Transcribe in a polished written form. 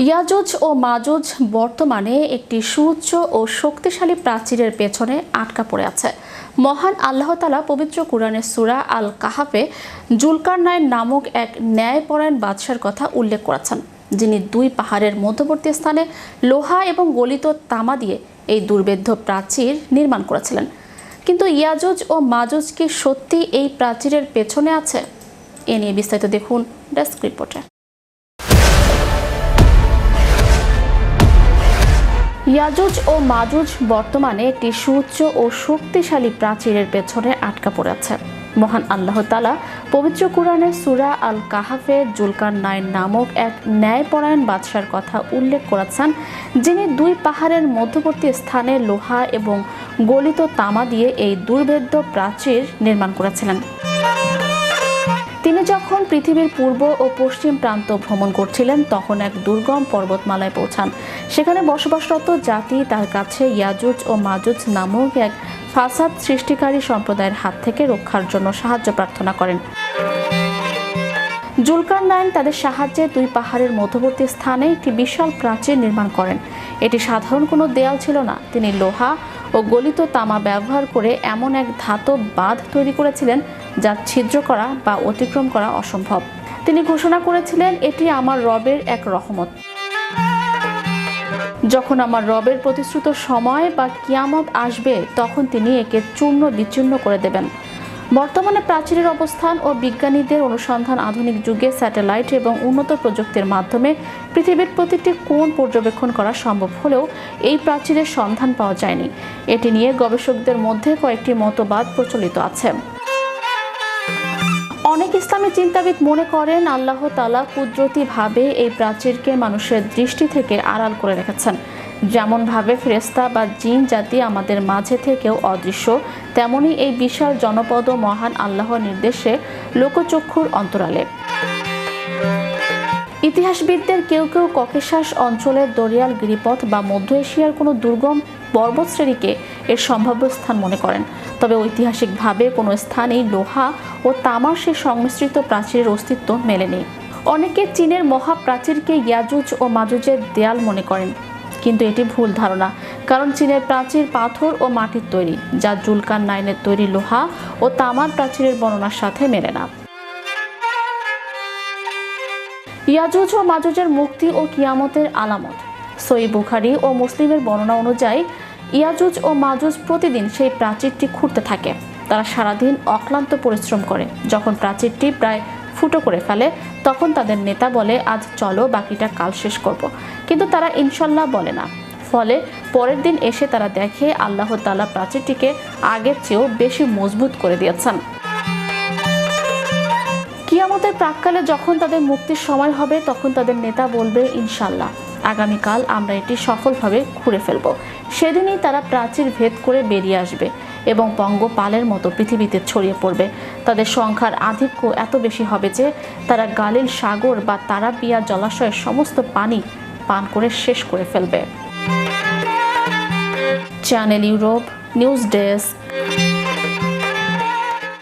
ইয়াজুজ ও মাজুজ বর্তমানে একটি সুউচ্চ ও শক্তিশালী প্রাচীরের পেছনে আটকা পড়ে আছে। মহান আল্লাহ তাআলা পবিত্র কুরআনের সূরা আল কাহাফে জুলকারনাইন নামক এক ন্যায়পরায়ণ বাদশার কথা উল্লেখ করেছেন, যিনি দুই পাহাড়ের মধ্যবর্তী স্থানে লোহা এবং গলিত তামা দিয়ে এই দুর্ভেদ্য প্রাচীর নির্মাণ করেছিলেন। কিন্তু ইয়াজুজ ও মাজুজ কি সত্যি এই প্রাচীরের পেছনে আছে? এ নিয়ে বিস্তারিত দেখুন ডেস্ক রিপোর্টে। ইয়াজুজ ও মাজুজ বর্তমানে একটি সুউচ্চ ও শক্তিশালী প্রাচীরের পেছনে আটকা পড়ে আছে। মহান আল্লাহ তাআলা পবিত্র কুরআনের সূরা আল কাহাফে জুলকারনাইন নামক এক ন্যায়পরায়ণ বাদশার কথা উল্লেখ করেছেন, যিনি দুই পাহাড়ের মধ্যবর্তী স্থানে লোহা এবং গলিত তামা দিয়ে এই দুর্ভেদ্য প্রাচীর নির্মাণ করেছিলেন। তিনি যখন পৃথিবীর পূর্ব ও পশ্চিম প্রান্ত ভ্রমণ করছিলেন, তখন এক দুর্গম পর্বতমালায় পৌঁছান। সেখানে বসবাসরত জাতি তার কাছে ইয়াজুজ ও মাজুজ নামক এক ফাসাদ সৃষ্টিকারী সম্প্রদায়ের হাত থেকে রক্ষার জন্য সাহায্য প্রার্থনা করেন। জুলকারনাইন তাদের সাহায্যে দুই পাহাড়ের মধ্যবর্তী স্থানে একটি বিশাল প্রাচীর নির্মাণ করেন। এটি সাধারণ কোনো দেয়াল ছিল না, তিনি লোহা ও গলিত তামা ব্যবহার করে এমন এক ধাতব বাঁধ তৈরি করেছিলেন যা ছিদ্র করা বা অতিক্রম করা অসম্ভব। তিনি ঘোষণা করেছিলেন, এটি আমার রবের এক রহমত। যখন আমার রবের প্রতিশ্রুত সময় বা কিয়ামত আসবে, তখন তিনি একে চূর্ণ বিচূর্ণ করে দেবেন। বর্তমানে প্রাচীরের অবস্থান ও বিজ্ঞানীদের অনুসন্ধান আধুনিক যুগে স্যাটেলাইট এবং উন্নত প্রযুক্তির মাধ্যমে পৃথিবীর প্রতিটি কোণ পর্যবেক্ষণ করা সম্ভব হলেও এই প্রাচীরের সন্ধান পাওয়া যায়নি। এটি নিয়ে গবেষকদের মধ্যে কয়েকটি মতবাদ প্রচলিত আছে। অনেক ইসলামী চিন্তাবিদ মনে করেন, আল্লাহ তাআলা কুদরতিভাবে এই প্রাচীরকে মানুষের দৃষ্টি থেকে আড়াল করে রেখেছেন। যেমনভাবে ফেরেশতা বা জিন জাতি আমাদের মাঝে থেকেও অদৃশ্য, তেমনি এই বিশাল জনপদ মহান আল্লাহর নির্দেশে লোকচক্ষুর অন্তরালে। ইতিহাসবিদদের কেউ কেউ ককেশাস অঞ্চলের দরিয়াল গিরিপথ বা মধ্য এশিয়ার কোনো দুর্গম পর্বতশ্রেণীকে এর সম্ভাব্য স্থান মনে করেন। তবে ঐতিহাসিকভাবে কোনো স্থানেই লোহা ও তামার সে সংমিশ্রিত প্রাচীরের অস্তিত্ব মেলেনি। অনেকে চীনের মহাপ্রাচীরকে ইয়াজুজ ও মাজুজের দেয়াল মনে করেন, কিন্তু এটি ভুল ধারণা, কারণ চীনের প্রাচীর পাথর ও মাটির তৈরি, যা জুলকারনাইনের তৈরি লোহা ও তামার প্রাচীরের বর্ণনার সাথে মেলে না। ইয়াজুজ ও মাজুজের মুক্তি ও কিয়ামতের আলামত। সহিহ বুখারী ও মুসলিমের বর্ণনা অনুযায়ী ইয়াজুজ ও মাজুজ প্রতিদিন সেই প্রাচীরটি খুঁড়তে থাকে। তারা সারাদিন অক্লান্ত পরিশ্রম করে। যখন প্রাচীরটি প্রায় ফুটো করে ফেলে, তখন তাদের নেতা বলে, আজ চলো, বাকিটা কাল শেষ করব। কিন্তু তারা ইনশাল্লাহ বলে না। ফলে পরের দিন এসে তারা দেখে আল্লাহ তাআলা প্রাচীরটিকে আগের চেয়েও বেশি মজবুত করে দিয়েছেন। কিয়ামতের প্রাক্কালে যখন তাদের মুক্তির সময় হবে, তখন তাদের নেতা বলবে, ইনশাল্লাহ আগামীকাল আমরা এটি সফলভাবে খুঁড়ে ফেলব। সেদিনই তারা প্রাচীর ভেদ করে বেরিয়ে আসবে এবং পঙ্গপালের মতো পৃথিবীতে ছড়িয়ে পড়বে। তাদের সংখ্যার আধিক্য এত বেশি হবে যে তারা গালিল সাগর বা তারাবিয়া জলাশয়ের সমস্ত পানি পান করে শেষ করে ফেলবে। Channel Europe news desk.